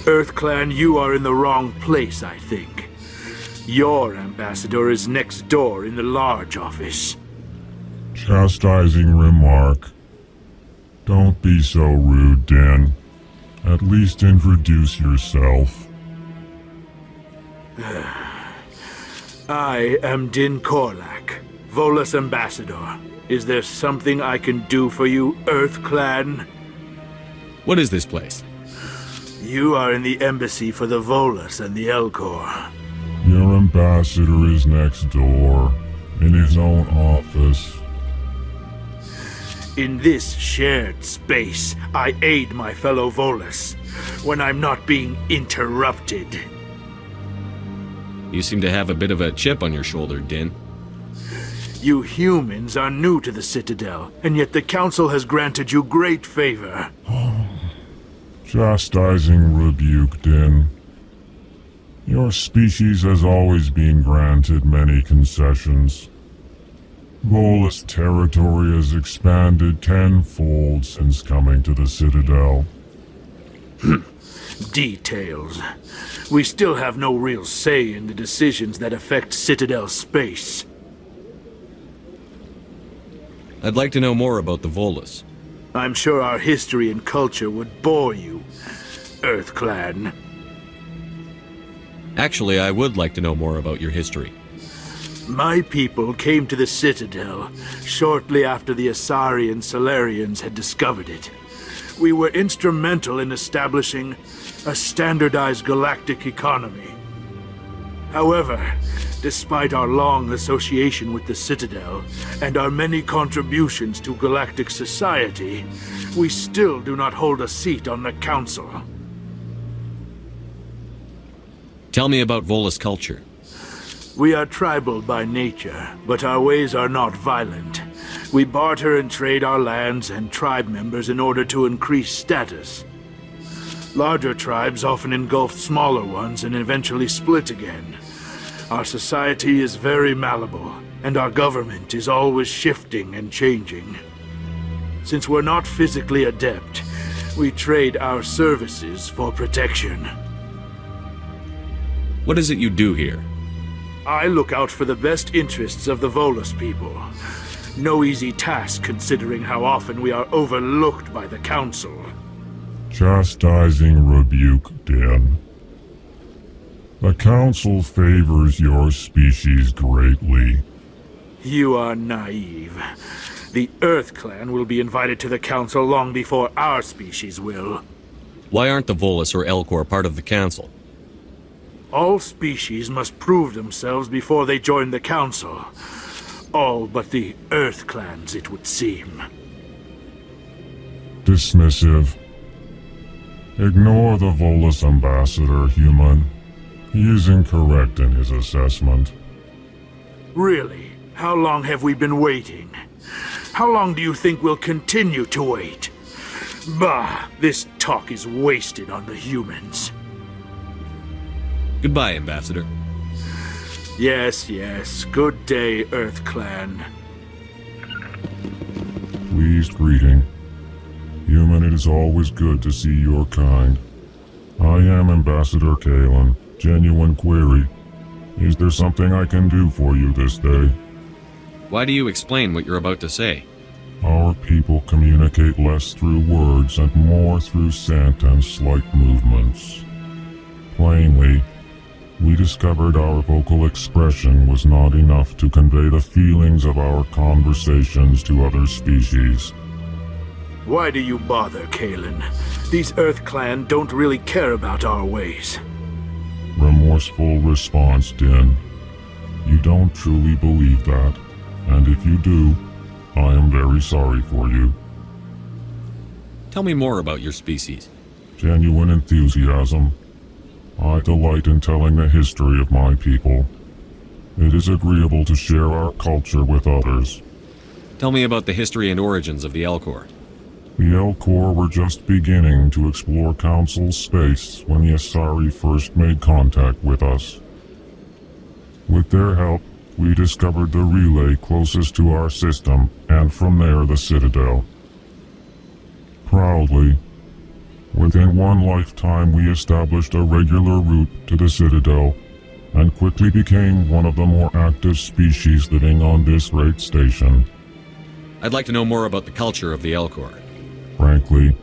Earth Clan, you are in the wrong place, I think. Your ambassador is next door in the large office. Chastising remark. Don't be so rude, Den. At least introduce yourself. I am Din Korlak, Volus ambassador. Is there something I can do for you, Earth Clan? What is this place? You are in the embassy for the Volus and the Elcor. Your ambassador is next door, in his own office. In this shared space, I aid my fellow Volus when I'm not being interrupted. You seem to have a bit of a chip on your shoulder, Din. You humans are new to the Citadel, and yet the Council has granted you great favor. Chastising rebuke, Din. Your species has always been granted many concessions. Volus territory has expanded tenfold since coming to the Citadel. Details. We still have no real say in the decisions that affect Citadel space. I'd like to know more about the Volus. I'm sure our history and culture would bore you, Earth Clan. Actually, I would like to know more about your history. My people came to the Citadel shortly after the Asari and Solarians had discovered it. We were instrumental in establishing a standardized galactic economy. However, despite our long association with the Citadel and our many contributions to galactic society, we still do not hold a seat on the Council. Tell me about Volus culture. We are tribal by nature, but our ways are not violent. We barter and trade our lands and tribe members in order to increase status. Larger tribes often engulf smaller ones and eventually split again. Our society is very malleable, and our government is always shifting and changing. Since we're not physically adept, we trade our services for protection. What is it you do here? I look out for the best interests of the Volus people. No easy task considering how often we are overlooked by the Council. Chastising rebuke, Den. The Council favors your species greatly. You are naive. The Earth Clan will be invited to the Council long before our species will. Why aren't the Volus or Elcor part of the Council? All species must prove themselves before they join the Council. All but the Earth Clans, it would seem. Dismissive. Ignore the Volus ambassador, human. He is incorrect in his assessment. Really? How long have we been waiting? How long do you think we'll continue to wait? Bah, this talk is wasted on the humans. Goodbye, Ambassador. Yes, yes. Good day, Earth Clan. Pleased greeting. Human, it is always good to see your kind. I am Ambassador Kalen. Genuine query. Is there something I can do for you this day? Why do you explain what you're about to say? Our people communicate less through words and more through scent and slight movements. Plainly, we discovered our vocal expression was not enough to convey the feelings of our conversations to other species. Why do you bother, Kalen? These Earth Clan don't really care about our ways. Remorseful response, Din. You don't truly believe that, and if you do, I am very sorry for you. Tell me more about your species. Genuine enthusiasm. I delight in telling the history of my people. It is agreeable to share our culture with others. Tell me about the history and origins of the Elcor. The Elcor were just beginning to explore Council space when the Asari first made contact with us. With their help, we discovered the relay closest to our system, and from there the Citadel. Proudly, Within one lifetime, we established a regular route to the Citadel, and quickly became one of the more active species living on this great station. I'd like to know more about the culture of the Elcor. Frankly,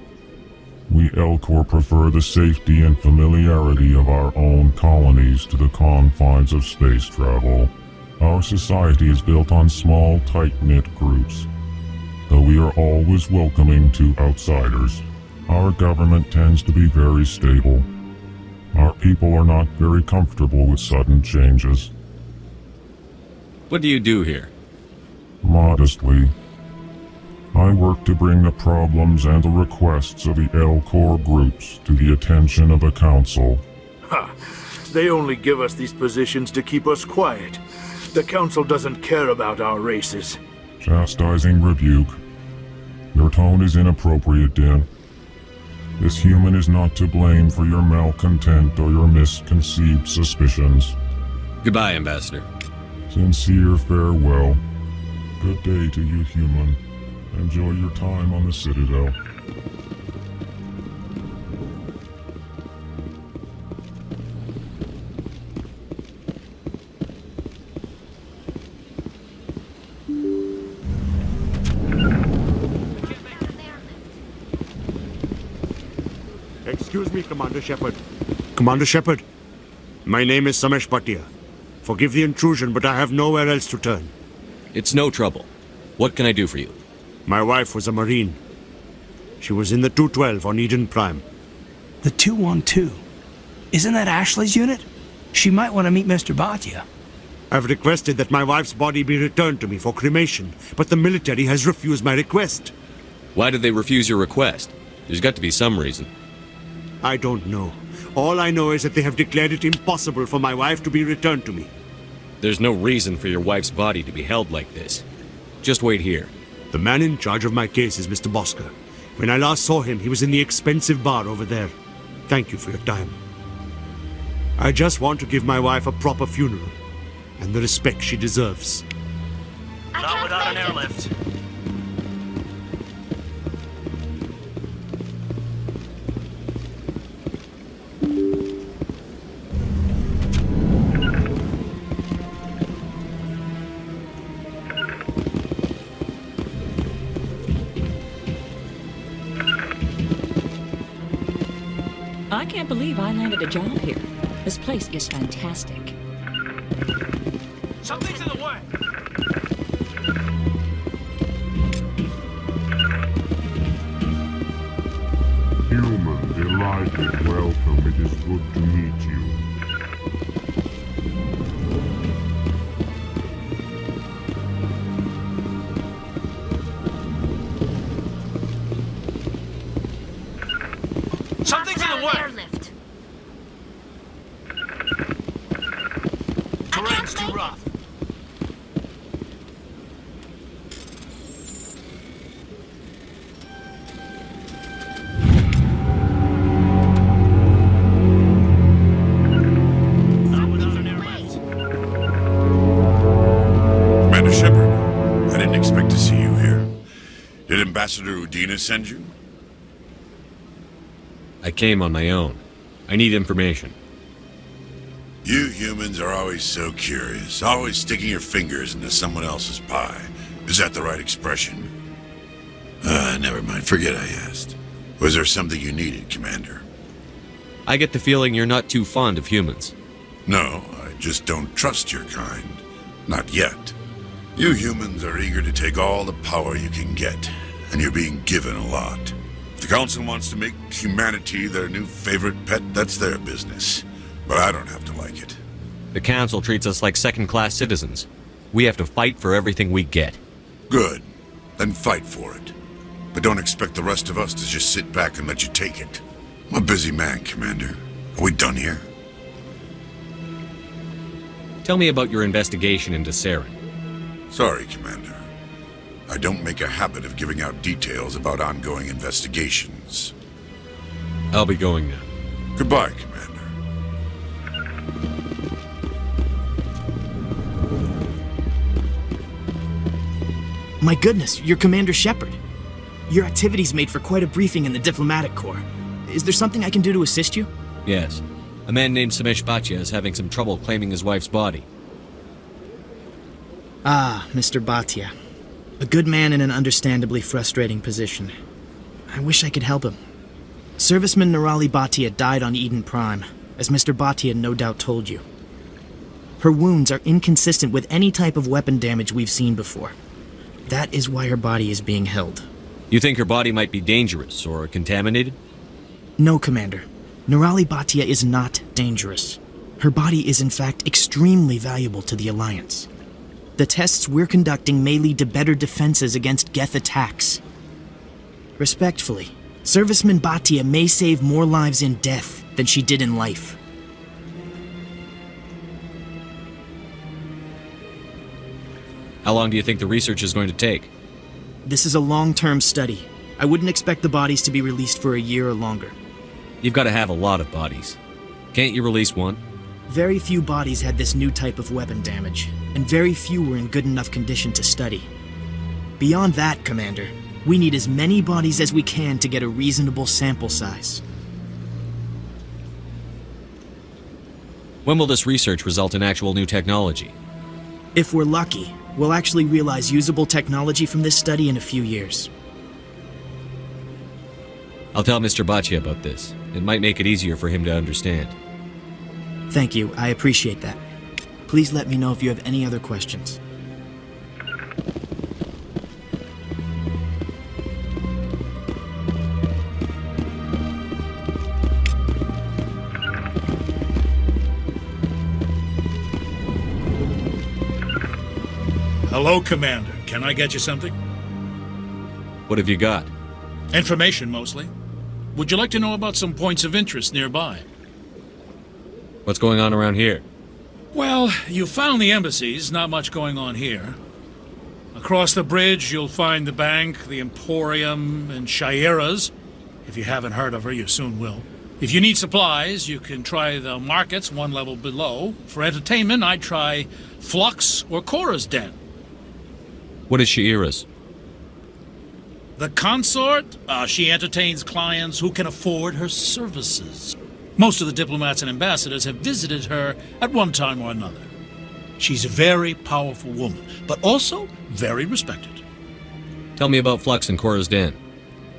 we Elcor prefer the safety and familiarity of our own colonies to the confines of space travel. Our society is built on small, tight-knit groups, though we are always welcoming to outsiders. Our government tends to be very stable. Our people are not very comfortable with sudden changes. What do you do here? Modestly, I work to bring the problems and the requests of the Elcor groups to the attention of the Council. Ha! They only give us these positions to keep us quiet. The Council doesn't care about our races. Chastising rebuke. Your tone is inappropriate, Din. This human is not to blame for your malcontent or your misconceived suspicions. Goodbye, Ambassador. Sincere farewell. Good day to you, human. Enjoy your time on the Citadel. Excuse me, Commander Shepard. Commander Shepard, my name is Samesh Bhatia. Forgive the intrusion, but I have nowhere else to turn. It's no trouble. What can I do for you? My wife was a Marine. She was in the 212 on Eden Prime. The 212? Isn't that Ashley's unit? She might want to meet Mr. Bhatia. I've requested that my wife's body be returned to me for cremation, but the military has refused my request. Why did they refuse your request? There's got to be some reason. I don't know. All I know is that they have declared it impossible for my wife to be returned to me. There's no reason for your wife's body to be held like this. Just wait here. The man in charge of my case is Mr. Bosker. When I last saw him, he was in the expensive bar over there. Thank you for your time. I just want to give my wife a proper funeral, and the respect she deserves. Not without an airlift. I can't believe I landed a job here. This place is fantastic. Something's in the way. Human, delighted, welcome. It is good to meet you. Something's in the way. Airlift. Terrain's too rough. Not without an airlift. Commander Shepard, I didn't expect to see you here. Did Ambassador Udina send you? I came on my own. I need information. You humans are always so curious, always sticking your fingers into someone else's pie. Is that the right expression? Never mind, forget I asked. Was there something you needed, Commander? I get the feeling you're not too fond of humans. No, I just don't trust your kind. Not yet. You humans are eager to take all the power you can get, and you're being given a lot. If the Council wants to make humanity their new favorite pet, that's their business. But I don't have to like it. The Council treats us like second-class citizens. We have to fight for everything we get. Good. Then fight for it. But don't expect the rest of us to just sit back and let you take it. I'm a busy man, Commander. Are we done here? Tell me about your investigation into Saren. Sorry, Commander. I don't make a habit of giving out details about ongoing investigations. I'll be going now. Goodbye, Commander. My goodness, you're Commander Shepard. Your activities made for quite a briefing in the diplomatic corps. Is there something I can do to assist you? Yes. A man named Samesh Bhatia is having some trouble claiming his wife's body. Ah, Mr. Bhatia. A good man in an understandably frustrating position. I wish I could help him. Serviceman Nirali Bhatia died on Eden Prime, as Mr. Bhatia no doubt told you. Her wounds are inconsistent with any type of weapon damage we've seen before. That is why her body is being held. You think her body might be dangerous or contaminated? No, Commander. Nirali Bhatia is not dangerous. Her body is in fact extremely valuable to the Alliance. The tests we're conducting may lead to better defenses against Geth attacks. Respectfully, Serviceman Bhatia may save more lives in death than she did in life. How long do you think the research is going to take? This is a long-term study. I wouldn't expect the bodies to be released for a year or longer. You've got to have a lot of bodies. Can't you release one? Very few bodies had this new type of weapon damage, and very few were in good enough condition to study. Beyond that, Commander, we need as many bodies as we can to get a reasonable sample size. When will this research result in actual new technology? If we're lucky, we'll actually realize usable technology from this study in a few years. I'll tell Mr. Bhatia about this. It might make it easier for him to understand. Thank you, I appreciate that. Please let me know if you have any other questions. Hello, Commander. Can I get you something? What have you got? Information, mostly. Would you like to know about some points of interest nearby? What's going on around here? Well, you found the embassies, not much going on here. Across the bridge, you'll find the bank, the Emporium, and Shaira's. If you haven't heard of her, you soon will. If you need supplies, you can try the markets one level below. For entertainment, I'd try Flux or Cora's Den. What is Shaira's? The consort? She entertains clients who can afford her services. Most of the diplomats and ambassadors have visited her at one time or another. She's a very powerful woman, but also very respected. Tell me about Flux and Cora's Den.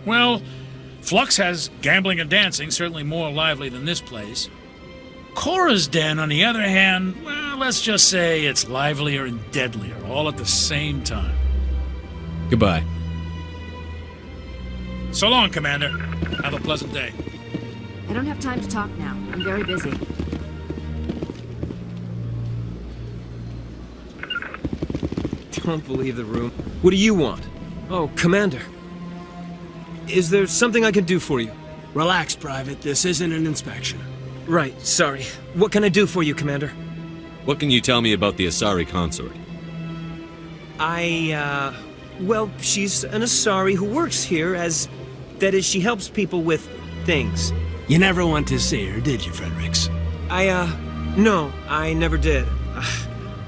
Well, Flux has gambling and dancing, certainly more lively than this place. Cora's Den, on the other hand, well, let's just say it's livelier and deadlier, all at the same time. Goodbye. So long, Commander. Have a pleasant day. I don't have time to talk now. I'm very busy. Don't believe the room. What do you want? Oh, Commander. Is there something I can do for you? Relax, Private. This isn't an inspection. Right, sorry. What can I do for you, Commander? What can you tell me about the Asari consort? Well, she's an Asari who works here as... That is, she helps people with things. You never went to see her, did you, Fredericks? No, I never did.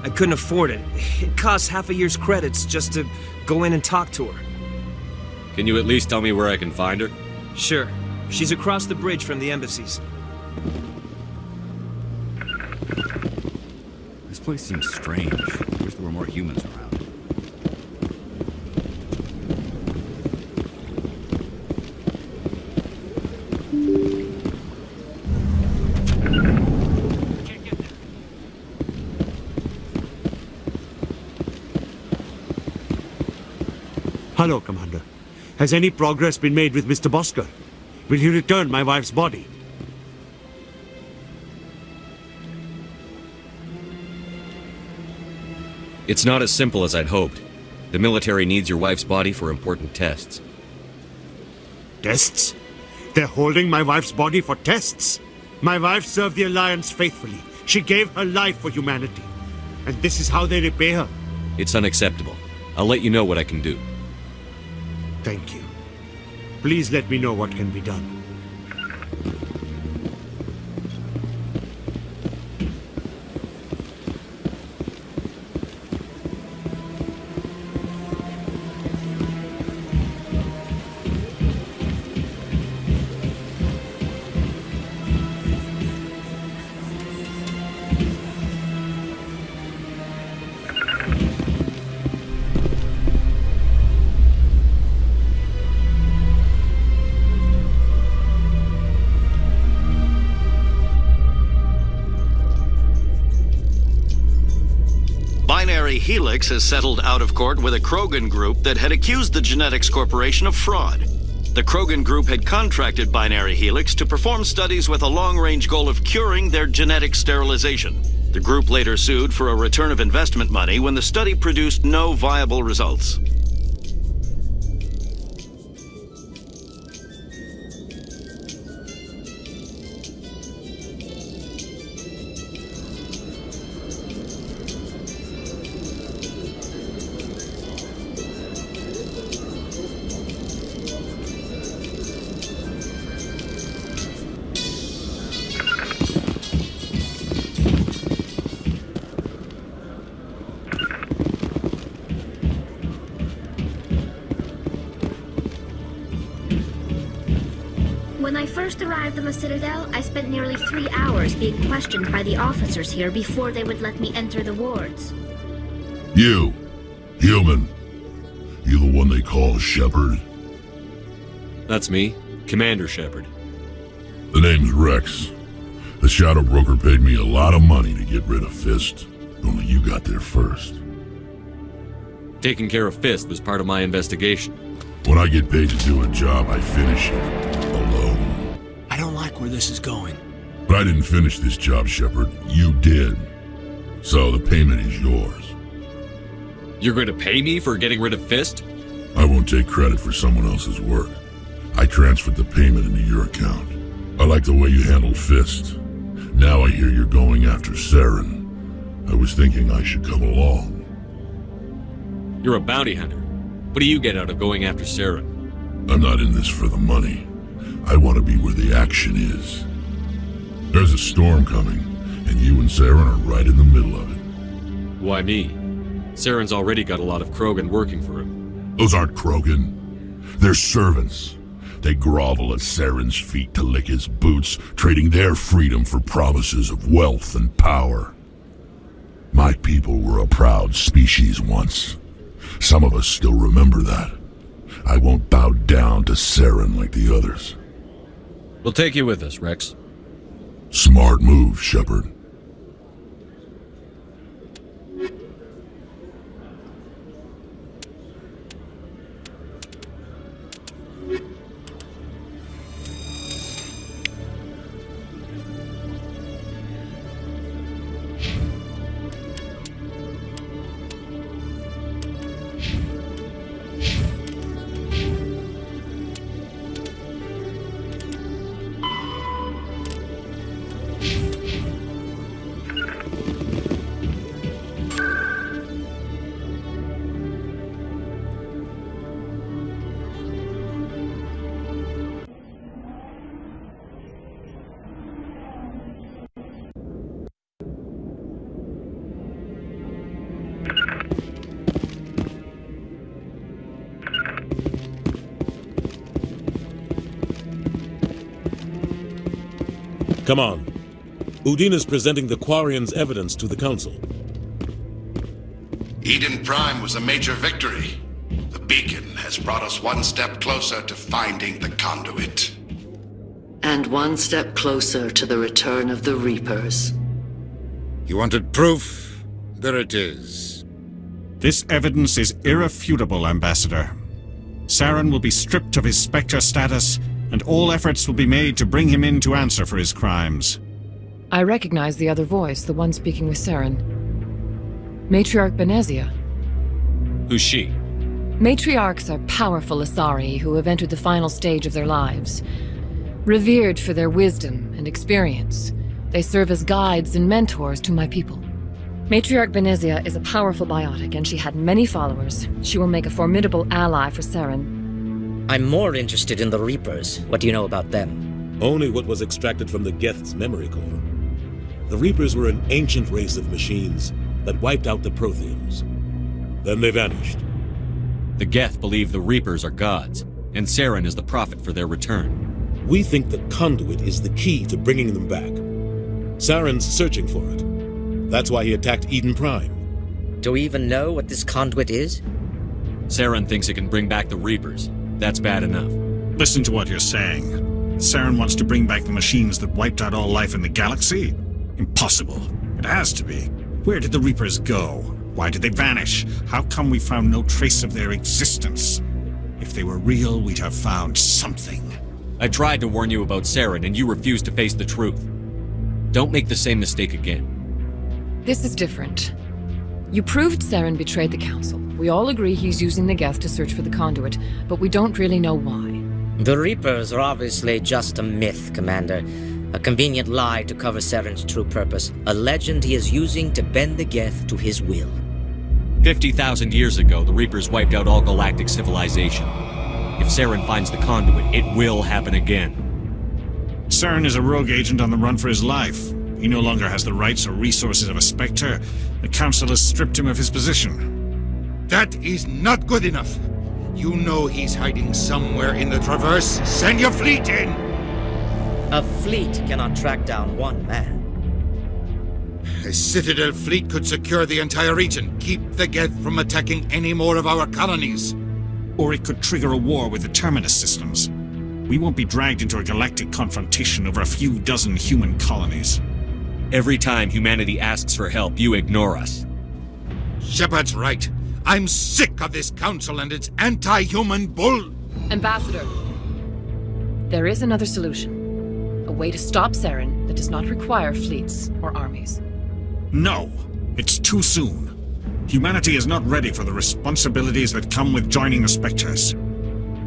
I couldn't afford it. It costs half a year's credits just to go in and talk to her. Can you at least tell me where I can find her? Sure. She's across the bridge from the embassies. This place seems strange. I wish there were more humans around. Hello, Commander. Has any progress been made with Mr. Bosker? Will he return my wife's body? It's not as simple as I'd hoped. The military needs your wife's body for important tests. Tests? They're holding my wife's body for tests? My wife served the Alliance faithfully. She gave her life for humanity. And this is how they repay her. It's unacceptable. I'll let you know what I can do. Thank you. Please let me know what can be done. Helix has settled out of court with a Krogan group that had accused the Genetics Corporation of fraud. The Krogan group had contracted Binary Helix to perform studies with a long-range goal of curing their genetic sterilization. The group later sued for a return of investment money when the study produced no viable results. When I first arrived on the Citadel, I spent nearly 3 hours being questioned by the officers here before they would let me enter the wards. You, human. You the one they call Shepard? That's me, Commander Shepard. The name's Rex. The Shadow Broker paid me a lot of money to get rid of Fist. Only you got there first. Taking care of Fist was part of my investigation. When I get paid to do a job, I finish it. Alone. I don't like where this is going. But I didn't finish this job, Shepard. You did. So the payment is yours. You're going to pay me for getting rid of Fist? I won't take credit for someone else's work. I transferred the payment into your account. I like the way you handled Fist. Now I hear you're going after Saren. I was thinking I should come along. You're a bounty hunter. What do you get out of going after Saren? I'm not in this for the money. I want to be where the action is. There's a storm coming, and you and Saren are right in the middle of it. Why me? Saren's already got a lot of Krogan working for him. Those aren't Krogan. They're servants. They grovel at Saren's feet to lick his boots, trading their freedom for promises of wealth and power. My people were a proud species once. Some of us still remember that. I won't bow down to Saren like the others. We'll take you with us, Rex. Smart move, Shepard. Come on. Udine is presenting the Quarians' evidence to the Council. Eden Prime was a major victory. The beacon has brought us one step closer to finding the conduit. And one step closer to the return of the Reapers. You wanted proof? There it is. This evidence is irrefutable, Ambassador. Saren will be stripped of his Spectre status, and all efforts will be made to bring him in to answer for his crimes. I recognize the other voice, the one speaking with Saren. Matriarch Benezia. Who's she? Matriarchs are powerful Asari who have entered the final stage of their lives. Revered for their wisdom and experience, they serve as guides and mentors to my people. Matriarch Benezia is a powerful biotic, and she had many followers. She will make a formidable ally for Saren. I'm more interested in the Reapers. What do you know about them? Only what was extracted from the Geth's memory core. The Reapers were an ancient race of machines that wiped out the Protheans. Then they vanished. The Geth believe the Reapers are gods, and Saren is the prophet for their return. We think the conduit is the key to bringing them back. Saren's searching for it. That's why he attacked Eden Prime. Do we even know what this conduit is? Saren thinks it can bring back the Reapers. That's bad enough. Listen to what you're saying. Saren wants to bring back the machines that wiped out all life in the galaxy? Impossible. It has to be. Where did the Reapers go? Why did they vanish? How come we found no trace of their existence? If they were real, we'd have found something. I tried to warn you about Saren, and you refused to face the truth. Don't make the same mistake again. This is different. You proved Saren betrayed the Council. We all agree he's using the Geth to search for the conduit, but we don't really know why. The Reapers are obviously just a myth, Commander. A convenient lie to cover Saren's true purpose. A legend he is using to bend the Geth to his will. 50,000 years ago, the Reapers wiped out all galactic civilization. If Saren finds the conduit, it will happen again. Saren is a rogue agent on the run for his life. He no longer has the rights or resources of a Spectre. The Council has stripped him of his position. That is not good enough. You know he's hiding somewhere in the Traverse. Send your fleet in! A fleet cannot track down one man. A Citadel fleet could secure the entire region, keep the Geth from attacking any more of our colonies. Or it could trigger a war with the Terminus systems. We won't be dragged into a galactic confrontation over a few dozen human colonies. Every time humanity asks for help, you ignore us. Shepard's right. I'm sick of this council and its anti-human bull... Ambassador, there is another solution. A way to stop Saren that does not require fleets or armies. No, it's too soon. Humanity is not ready for the responsibilities that come with joining the Spectres.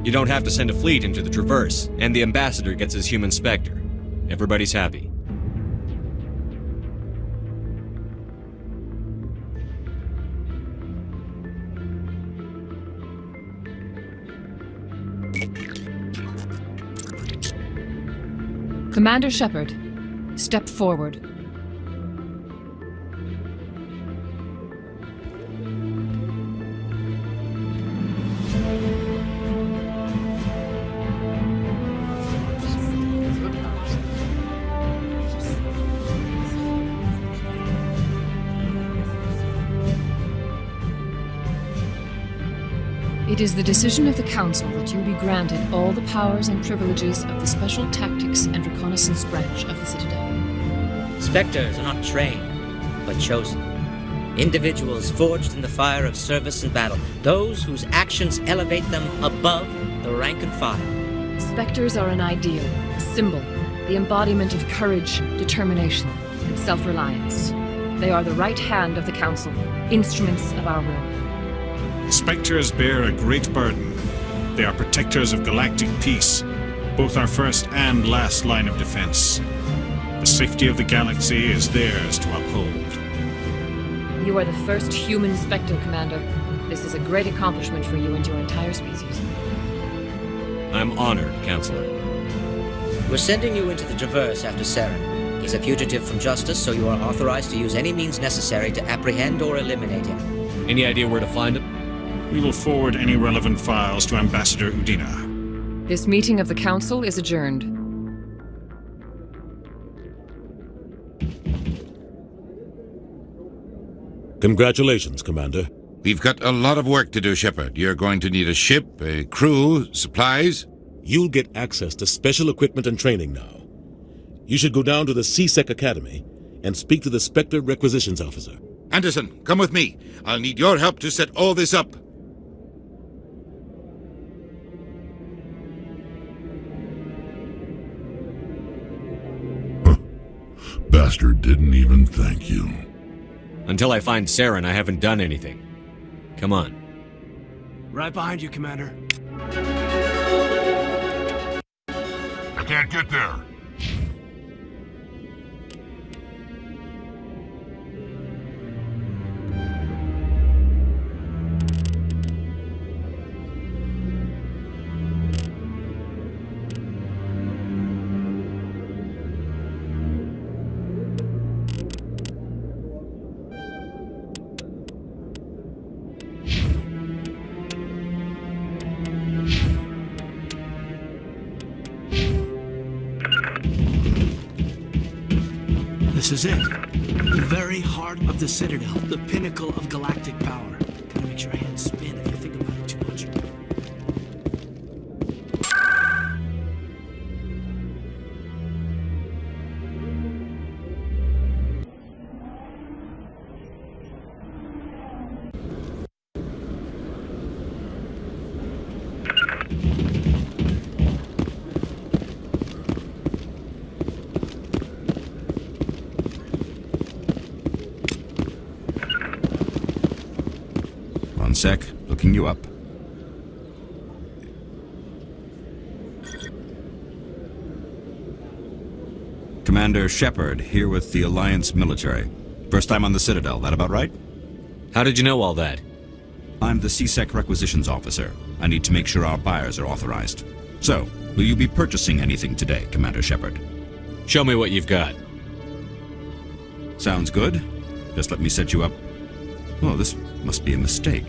You don't have to send a fleet into the Traverse, and the Ambassador gets his human Spectre. Everybody's happy. Commander Shepard, step forward. It is the decision of the Council that you be granted all the powers and privileges of the Special Tactics and Reconnaissance Branch of the Citadel. Spectres are not trained, but chosen. Individuals forged in the fire of service and battle. Those whose actions elevate them above the rank and file. Spectres are an ideal, a symbol, the embodiment of courage, determination, and self-reliance. They are the right hand of the Council, instruments of our will. Spectres bear a great burden. They are protectors of galactic peace, both our first and last line of defense. The safety of the galaxy is theirs to uphold. You are the first human Spectre, Commander. This is a great accomplishment for you and your entire species. I'm honored, Counselor. We're sending you into the Traverse after Saren. He's a fugitive from justice, so you are authorized to use any means necessary to apprehend or eliminate him. Any idea where to find him? We will forward any relevant files to Ambassador Udina. This meeting of the Council is adjourned. Congratulations, Commander. We've got a lot of work to do, Shepard. You're going to need a ship, a crew, supplies. You'll get access to special equipment and training now. You should go down to the C-Sec Academy and speak to the Spectre Requisitions Officer. Anderson, come with me. I'll need your help to set all this up. Bastard didn't even thank you. Until I find Saren, I haven't done anything. Come on. Right behind you, Commander. I can't get there. This is it. The very heart of the Citadel, the pinnacle of galactic power. Kind of makes your hands spin if you think about it too much. sec. Looking you up. Commander Shepard, here with the Alliance military. First time on the Citadel, that about right? How did you know all that? I'm the CSEC requisitions officer. I need to make sure our buyers are authorized. So, will you be purchasing anything today, Commander Shepard? Show me what you've got. Sounds good. Just let me set you up. Oh, this must be a mistake.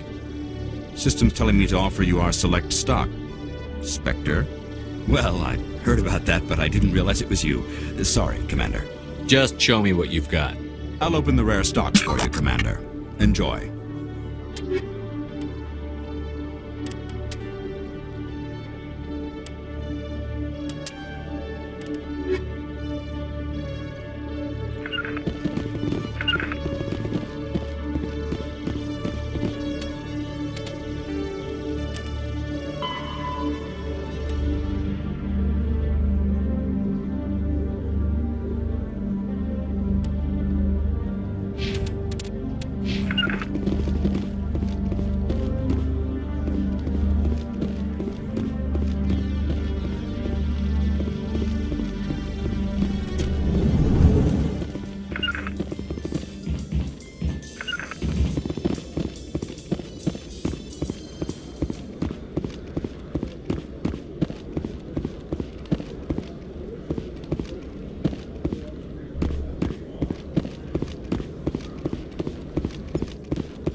System's telling me to offer you our select stock. Spectre? Well, I heard about that, but I didn't realize it was you. Sorry, Commander. Just show me what you've got. I'll open the rare stock for you, Commander. Enjoy.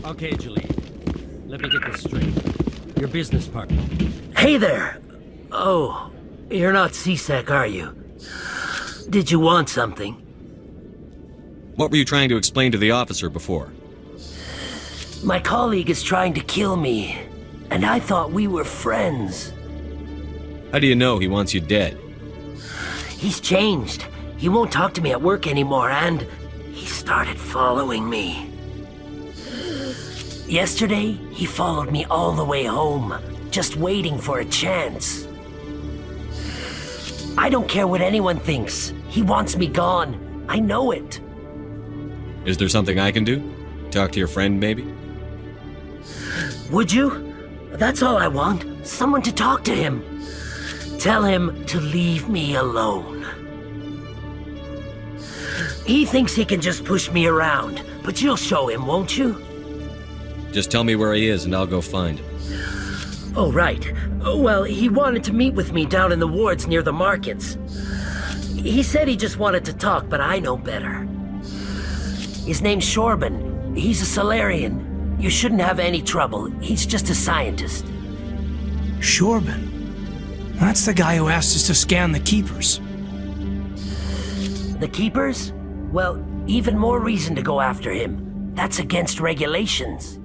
Okay, Julie. Let me get this straight. Your business partner. Hey there! Oh, you're not CSEC, are you? Did you want something? What were you trying to explain to the officer before? My colleague is trying to kill me, and I thought we were friends. How do you know he wants you dead? He's changed. He won't talk to me at work anymore, and he started following me. Yesterday, he followed me all the way home, just waiting for a chance. I don't care what anyone thinks. He wants me gone. I know it. Is there something I can do? Talk to your friend, maybe? Would you? That's all I want. Someone to talk to him. Tell him to leave me alone. He thinks he can just push me around, but you'll show him, won't you? Just tell me where he is and I'll go find him. Oh, right. Well, he wanted to meet with me down in the wards near the markets. He said he just wanted to talk, but I know better. His name's Shorban. He's a Solarian. You shouldn't have any trouble. He's just a scientist. Shorban? That's the guy who asked us to scan the Keepers. The Keepers? Well, even more reason to go after him. That's against regulations.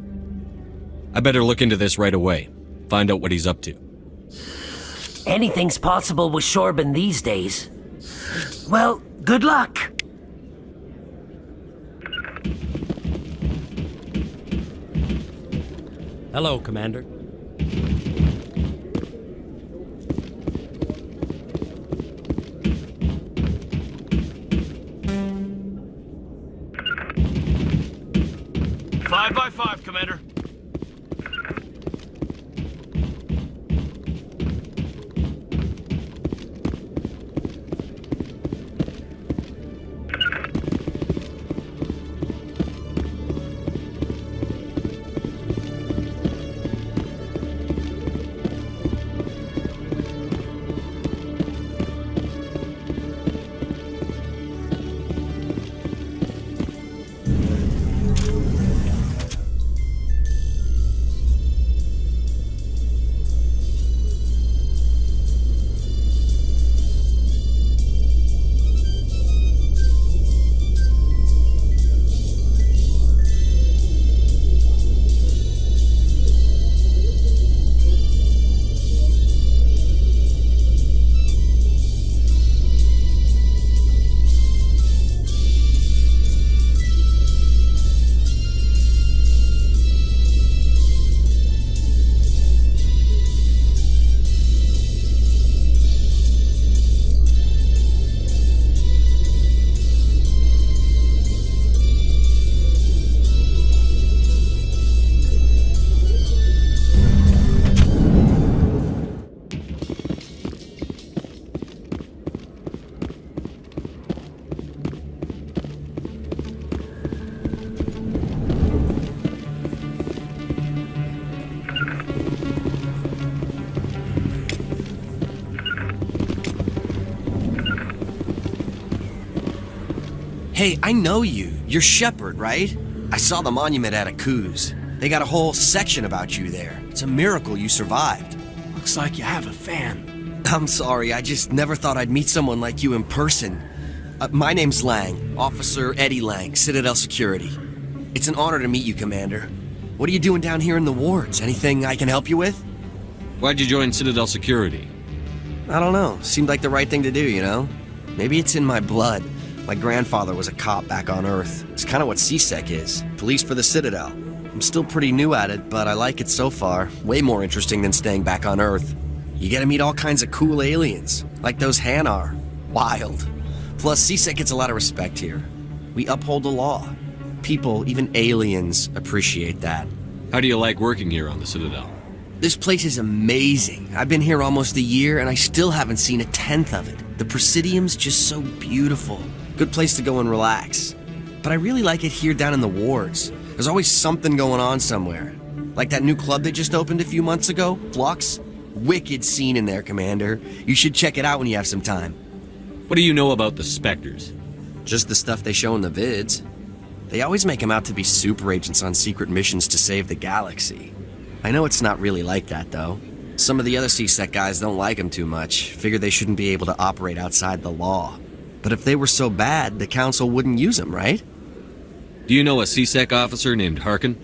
I better look into this right away. Find out what he's up to. Anything's possible with Shorban these days. Well, good luck. Hello, Commander. Five by five, Commander. Hey, I know you. You're Shepard, right? I saw the monument at Aku's. They got a whole section about you there. It's a miracle you survived. Looks like you have a fan. I'm sorry, I just never thought I'd meet someone like you in person. My name's Lang, Officer Eddie Lang, Citadel Security. It's an honor to meet you, Commander. What are you doing down here in the wards? Anything I can help you with? Why'd you join Citadel Security? I don't know. Seemed like the right thing to do, you know? Maybe it's in my blood. My grandfather was a cop back on Earth. It's kind of what CSEC is. Police for the Citadel. I'm still pretty new at it, but I like it so far. Way more interesting than staying back on Earth. You get to meet all kinds of cool aliens, like those Hanar. Wild. Plus, CSEC gets a lot of respect here. We uphold the law. People, even aliens, appreciate that. How do you like working here on the Citadel? This place is amazing. I've been here almost a year, and I still haven't seen a tenth of it. The Presidium's just so beautiful. Good place to go and relax. But I really like it here down in the wards. There's always something going on somewhere. Like that new club they just opened a few months ago, Flux. Wicked scene in there, Commander. You should check it out when you have some time. What do you know about the Spectres? Just the stuff they show in the vids. They always make them out to be super agents on secret missions to save the galaxy. I know it's not really like that, though. Some of the other CSEC guys don't like them too much, figure they shouldn't be able to operate outside the law. But if they were so bad, the Council wouldn't use them, right? Do you know a CSEC officer named Harkin?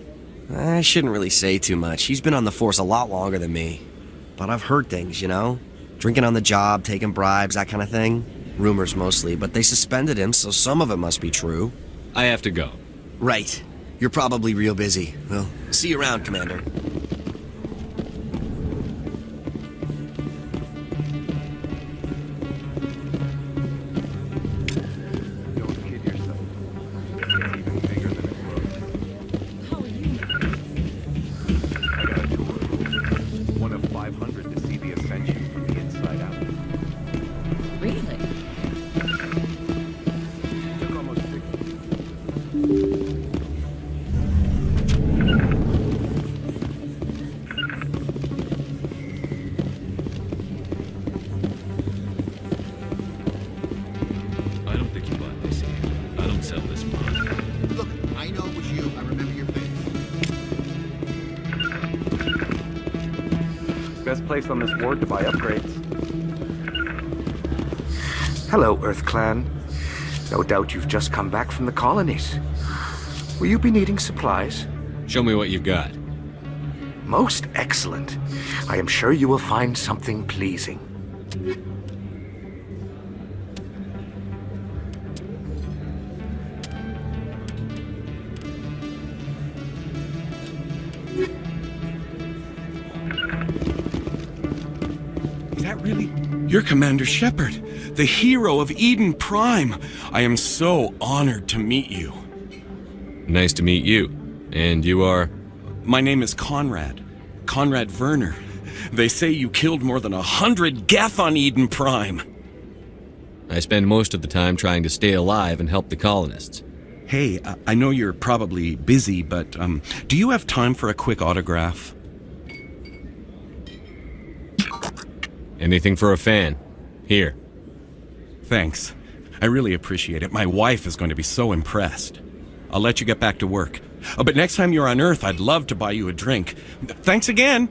I shouldn't really say too much. He's been on the force a lot longer than me. But I've heard things, you know? Drinking on the job, taking bribes, that kind of thing. Rumors mostly, but they suspended him, so some of it must be true. I have to go. Right. You're probably real busy. Well, see you around, Commander. Place on this ward to buy upgrades. Hello, Earth Clan. No doubt you've just come back from the colonies. Will you be needing supplies? Show me what you've got. Most excellent. I am sure you will find something pleasing. You're Commander Shepard, the hero of Eden Prime. I am so honored to meet you. Nice to meet you. And you are? My name is Conrad. Conrad Werner. They say you killed more than 100 Geth on Eden Prime. I spend most of the time trying to stay alive and help the colonists. Hey, I know you're probably busy, but do you have time for a quick autograph? Anything for a fan. Here. Thanks. I really appreciate it. My wife is going to be so impressed. I'll let you get back to work. But next time you're on Earth, I'd love to buy you a drink. Thanks again!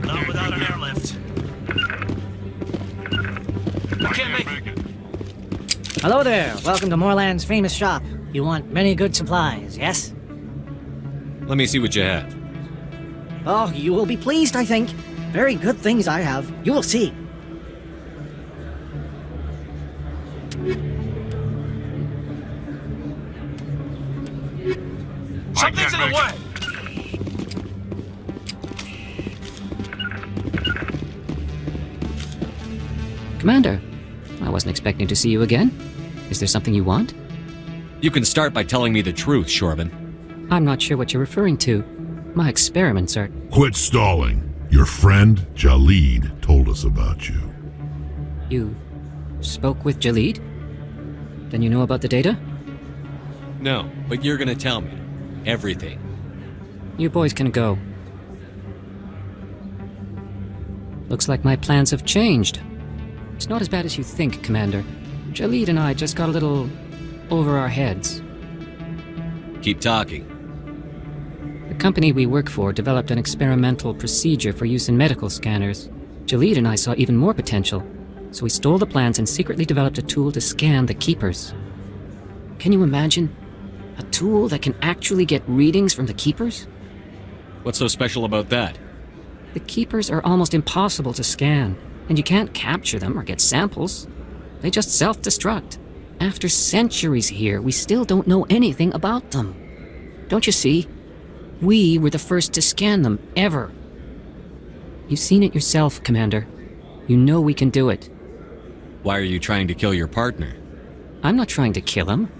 Not without an airlift. I can't make it. Hello there. Welcome to Moorland's famous shop. You want many good supplies, yes? Let me see what you have. Oh, you will be pleased, I think. Very good things I have. You will see. Something's in the way! Commander, I wasn't expecting to see you again. Is there something you want? You can start by telling me the truth, Shorban. I'm not sure what you're referring to. My experiments are... Quit stalling. Your friend, Jalid, told us about you. You spoke with Jalid? Then you know about the data? No, but you're gonna tell me. Everything. You boys can go. Looks like my plans have changed. It's not as bad as you think, Commander. Jalid and I just got a little over our heads. Keep talking. The company we work for developed an experimental procedure for use in medical scanners. Jalid and I saw even more potential, so we stole the plans and secretly developed a tool to scan the Keepers. Can you imagine? A tool that can actually get readings from the Keepers? What's so special about that? The Keepers are almost impossible to scan, and you can't capture them or get samples. They just self-destruct. After centuries here, we still don't know anything about them. Don't you see? We were the first to scan them, ever. You've seen it yourself, Commander. You know we can do it. Why are you trying to kill your partner? I'm not trying to kill him.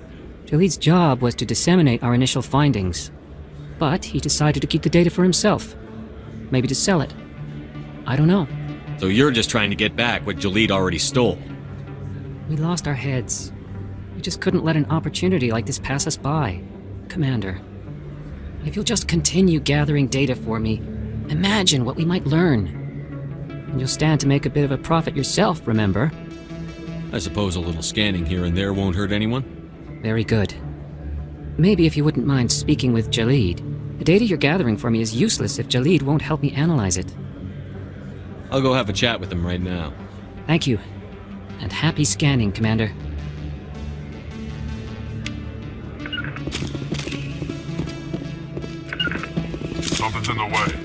Jalid's job was to disseminate our initial findings. But he decided to keep the data for himself. Maybe to sell it. I don't know. So you're just trying to get back what Jalid already stole? We lost our heads. We just couldn't let an opportunity like this pass us by. Commander, if you'll just continue gathering data for me, imagine what we might learn. And you'll stand to make a bit of a profit yourself, remember? I suppose a little scanning here and there won't hurt anyone? Very good. Maybe if you wouldn't mind speaking with Jalid. The data you're gathering for me is useless if Jalid won't help me analyze it. I'll go have a chat with him right now. Thank you. And happy scanning, Commander. Something's in the way.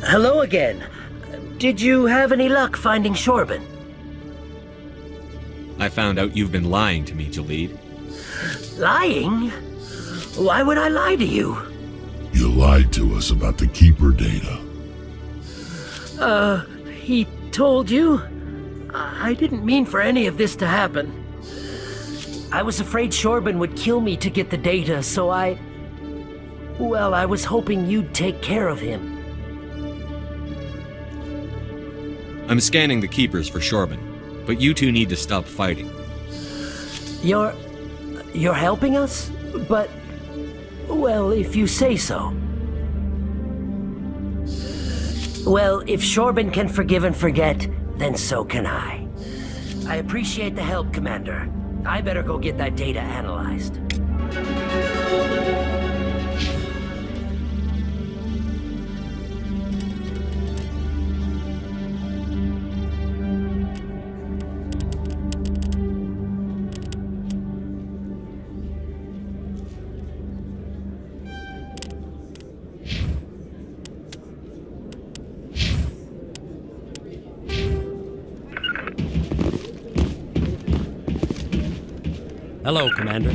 Hello again. Did you have any luck finding Shorban? I found out you've been lying to me, Jalid. Lying? Why would I lie to you? You lied to us about the Keeper data. He told you? I didn't mean for any of this to happen. I was afraid Shorban would kill me to get the data, so well, I was hoping you'd take care of him. I'm scanning the Keepers for Shorban, but you two need to stop fighting. You're helping us? But, well, if you say so. Well, if Shorban can forgive and forget, then so can I. I appreciate the help, Commander. I better go get that data analyzed. Hello, Commander.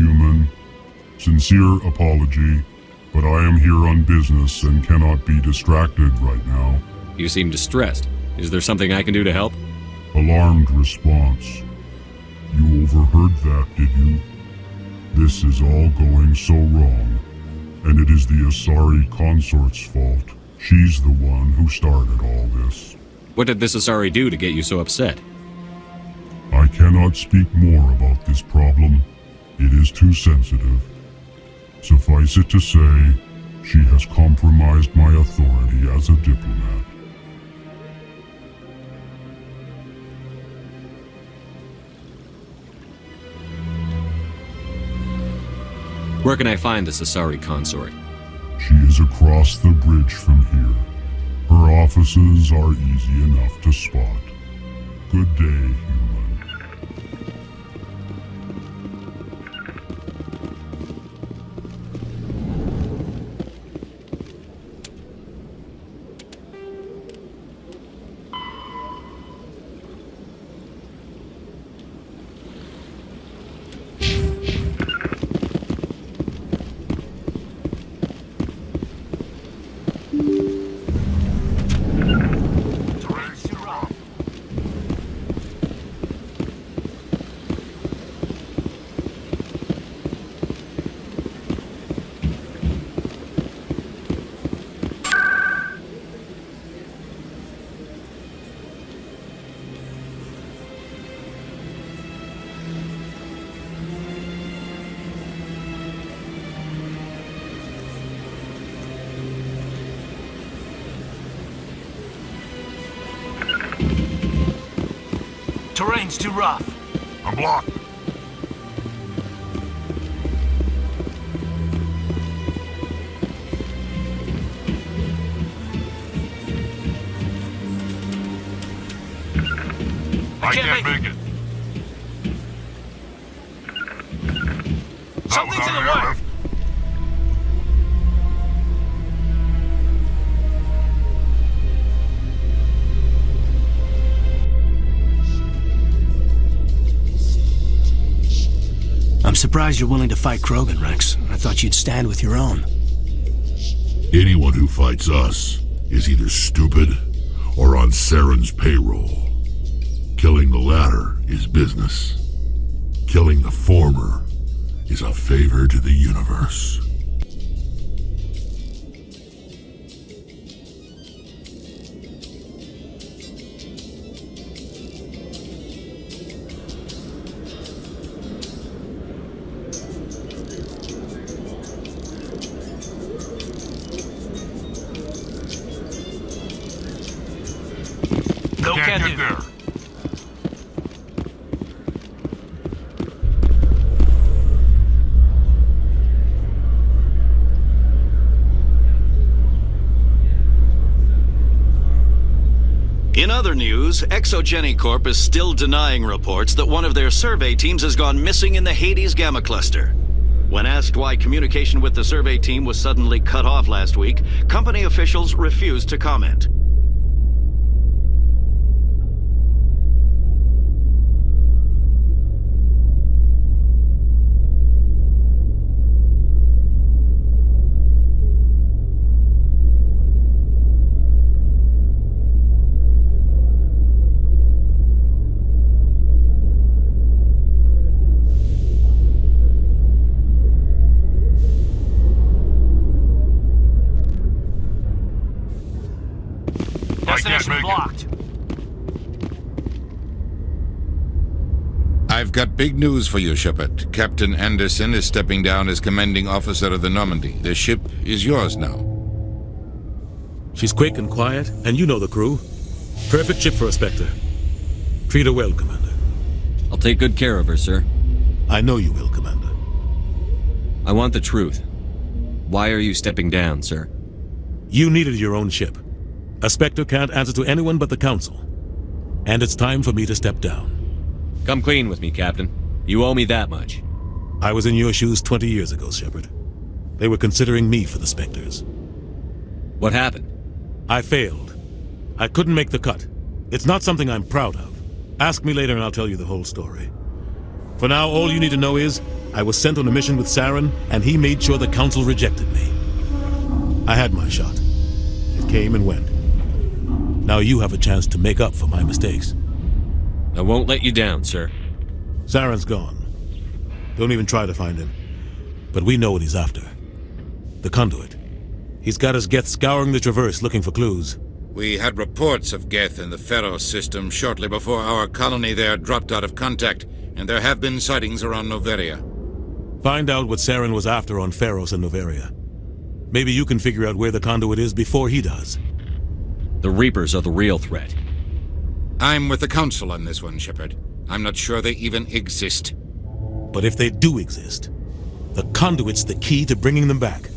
human. Sincere apology, but I am here on business and cannot be distracted right now. You seem distressed. Is there something I can do to help? Alarmed response. You overheard that, did you? This is all going so wrong, and it is the Asari consort's fault. She's the one who started all this. What did this Asari do to get you so upset? I cannot speak more about this problem. It is too sensitive. Suffice it to say, she has compromised my authority as a diplomat. Where can I find this Asari consort? She is across the bridge from here. Her offices are easy enough to spot. Good day, human. Terrain's too rough. I'm blocked. I can't make it. Something's in the way. I'm surprised you're willing to fight Krogan, Rex. I thought you'd stand with your own. Anyone who fights us is either stupid or on Saren's payroll. Killing the latter is business. Killing the former is a favor to the universe. No can do. There. In other news, Exogeny Corp is still denying reports that one of their survey teams has gone missing in the Hades Gamma Cluster. When asked why communication with the survey team was suddenly cut off last week, company officials refused to comment. Destination blocked. I've got big news for you, Shepard. Captain Anderson is stepping down as commanding officer of the Normandy. The ship is yours now. She's quick and quiet, and you know the crew. Perfect ship for a Spectre. Treat her well, Commander. I'll take good care of her, sir. I know you will, Commander. I want the truth. Why are you stepping down, sir? You needed your own ship. A Spectre can't answer to anyone but the Council. And it's time for me to step down. Come clean with me, Captain. You owe me that much. I was in your shoes 20 years ago, Shepard. They were considering me for the Spectres. What happened? I failed. I couldn't make the cut. It's not something I'm proud of. Ask me later and I'll tell you the whole story. For now, all you need to know is, I was sent on a mission with Saren, and he made sure the Council rejected me. I had my shot. It came and went. Now you have a chance to make up for my mistakes. I won't let you down, sir. Saren's gone. Don't even try to find him. But we know what he's after. The conduit. He's got his Geth scouring the Traverse looking for clues. We had reports of Geth in the Pharos system shortly before our colony there dropped out of contact, and there have been sightings around Noveria. Find out what Saren was after on Pharos and Noveria. Maybe you can figure out where the conduit is before he does. The Reapers are the real threat. I'm with the Council on this one, Shepard. I'm not sure they even exist. But if they do exist, the conduit's the key to bringing them back.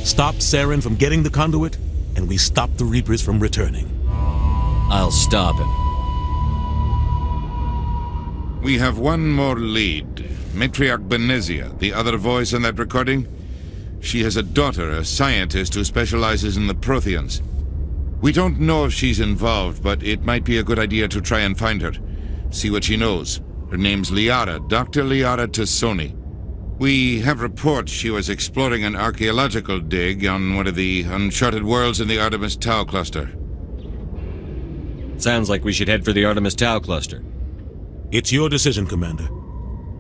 Stop Saren from getting the conduit, and we stop the Reapers from returning. I'll stop him. We have one more lead. Matriarch Benezia, the other voice in that recording. She has a daughter, a scientist who specializes in the Protheans. We don't know if she's involved, but it might be a good idea to try and find her. See what she knows. Her name's Liara, Dr. Liara Tassoni. We have reports she was exploring an archaeological dig on one of the uncharted worlds in the Artemis Tau cluster. Sounds like we should head for the Artemis Tau cluster. It's your decision, Commander.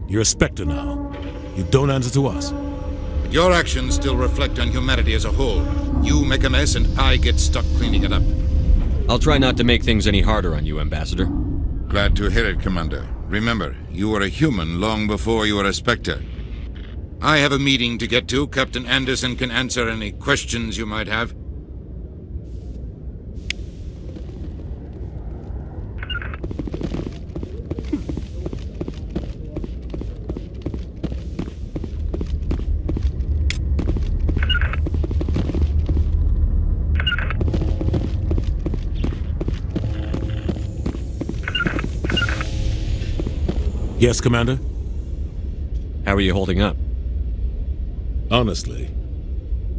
You're a Spectre now. You don't answer to us. But your actions still reflect on humanity as a whole. You make a mess and I get stuck cleaning it up. I'll try not to make things any harder on you, Ambassador. Glad to hear it, Commander. Remember, you were a human long before you were a Spectre. I have a meeting to get to. Captain Anderson can answer any questions you might have. Yes, Commander? How are you holding up? Honestly,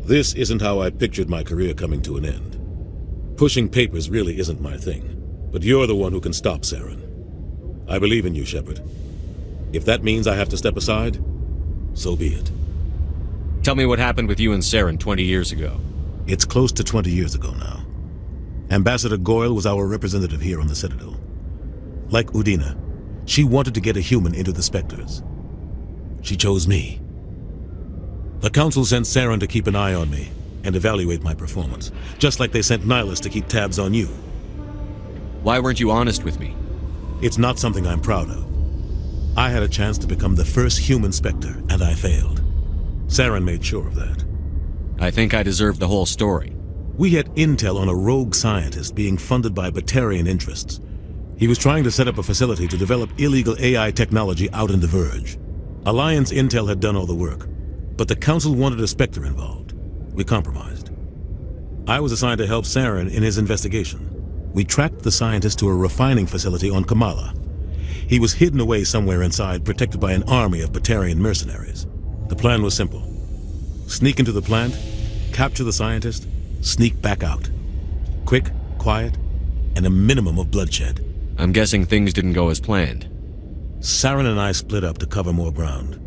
this isn't how I pictured my career coming to an end. Pushing papers really isn't my thing, but you're the one who can stop Saren. I believe in you, Shepard. If that means I have to step aside, so be it. Tell me what happened with you and Saren 20 years ago. It's close to 20 years ago now. Ambassador Goyle was our representative here on the Citadel. Like Udina, she wanted to get a human into the Spectres. She chose me. The Council sent Saren to keep an eye on me and evaluate my performance, just like they sent Nihilus to keep tabs on you. Why weren't you honest with me? It's not something I'm proud of. I had a chance to become the first human Spectre, and I failed. Saren made sure of that. I think I deserve the whole story. We had intel on a rogue scientist being funded by Batarian interests. He was trying to set up a facility to develop illegal AI technology out in the Verge. Alliance intel had done all the work, but the Council wanted a Spectre involved. We compromised. I was assigned to help Saren in his investigation. We tracked the scientist to a refining facility on Kamala. He was hidden away somewhere inside, protected by an army of Batarian mercenaries. The plan was simple. Sneak into the plant, capture the scientist, sneak back out. Quick, quiet, and a minimum of bloodshed. I'm guessing things didn't go as planned. Saren and I split up to cover more ground.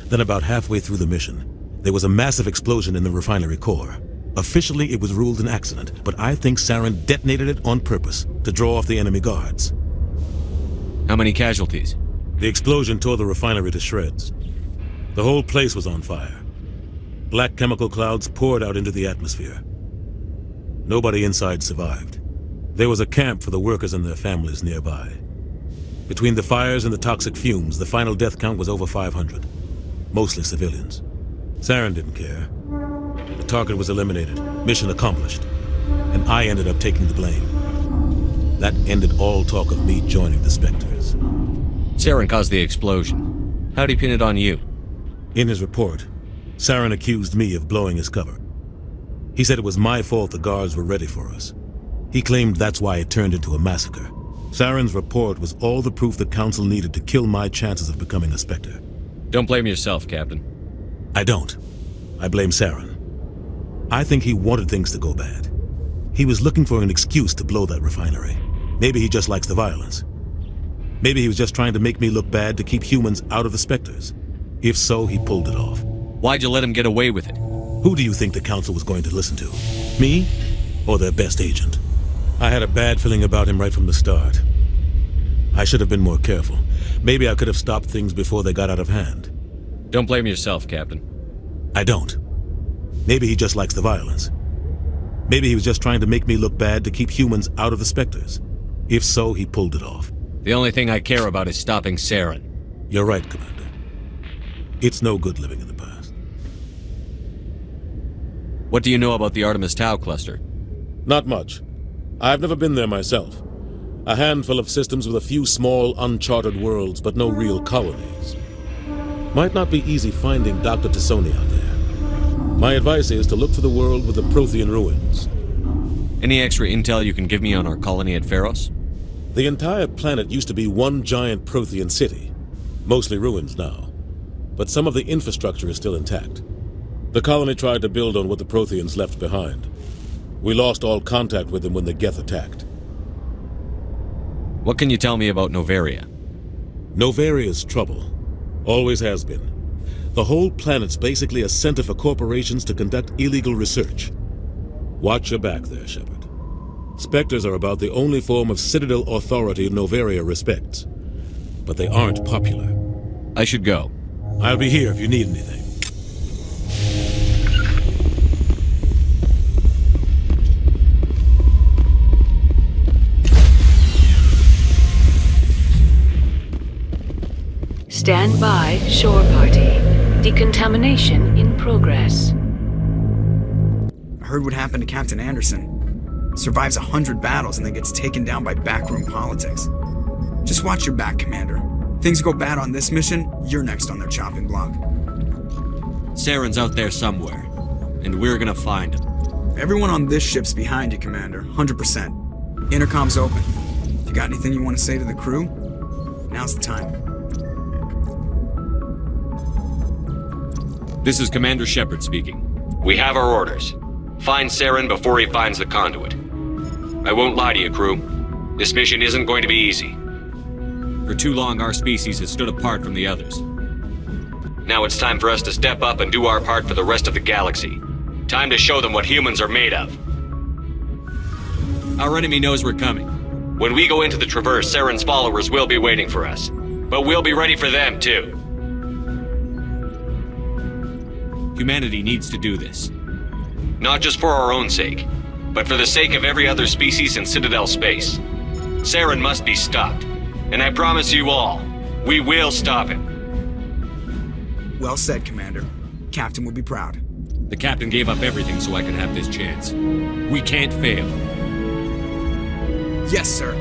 Then about halfway through the mission, there was a massive explosion in the refinery core. Officially, it was ruled an accident, but I think Saren detonated it on purpose to draw off the enemy guards. How many casualties? The explosion tore the refinery to shreds. The whole place was on fire. Black chemical clouds poured out into the atmosphere. Nobody inside survived. There was a camp for the workers and their families nearby. Between the fires and the toxic fumes, the final death count was over 500. Mostly civilians. Saren didn't care. The target was eliminated, mission accomplished, and I ended up taking the blame. That ended all talk of me joining the Spectres. Saren caused the explosion. How'd he pin it on you? In his report, Saren accused me of blowing his cover. He said it was my fault the guards were ready for us. He claimed that's why it turned into a massacre. Saren's report was all the proof the Council needed to kill my chances of becoming a Spectre. Don't blame yourself, Captain. I don't. I blame Saren. I think he wanted things to go bad. He was looking for an excuse to blow that refinery. Maybe he just likes the violence. Maybe he was just trying to make me look bad to keep humans out of the Spectres. If so, he pulled it off. Why'd you let him get away with it? Who do you think the Council was going to listen to? Me? Or their best agent? I had a bad feeling about him right from the start. I should have been more careful. Maybe I could have stopped things before they got out of hand. Don't blame yourself, Captain. I don't. Maybe he just likes the violence. Maybe he was just trying to make me look bad to keep humans out of the Spectres. If so, he pulled it off. The only thing I care about is stopping Saren. You're right, Commander. It's no good living in the past. What do you know about the Artemis Tau cluster? Not much. I've never been there myself. A handful of systems with a few small, uncharted worlds, but no real colonies. Might not be easy finding Dr. Tassoni out there. My advice is to look for the world with the Prothean ruins. Any extra intel you can give me on our colony at Pharos? The entire planet used to be one giant Prothean city. Mostly ruins now. But some of the infrastructure is still intact. The colony tried to build on what the Protheans left behind. We lost all contact with them when the Geth attacked. What can you tell me about Noveria? Noveria's trouble. Always has been. The whole planet's basically a center for corporations to conduct illegal research. Watch your back there, Shepard. Spectres are about the only form of Citadel authority Noveria respects. But they aren't popular. I should go. I'll be here if you need anything. Stand by, shore party. Decontamination in progress. I heard what happened to Captain Anderson. Survives 100 battles and then gets taken down by backroom politics. Just watch your back, Commander. Things go bad on this mission, you're next on their chopping block. Saren's out there somewhere, and we're gonna find him. Everyone on this ship's behind you, Commander, 100%. Intercom's open. If you got anything you want to say to the crew, now's the time. This is Commander Shepard speaking. We have our orders. Find Saren before he finds the conduit. I won't lie to you, crew. This mission isn't going to be easy. For too long, our species has stood apart from the others. Now it's time for us to step up and do our part for the rest of the galaxy. Time to show them what humans are made of. Our enemy knows we're coming. When we go into the Traverse, Saren's followers will be waiting for us. But we'll be ready for them, too. Humanity needs to do this. Not just for our own sake, but for the sake of every other species in Citadel space. Saren must be stopped. And I promise you all, we will stop him. Well said, Commander. Captain would be proud. The Captain gave up everything so I could have this chance. We can't fail. Yes, sir.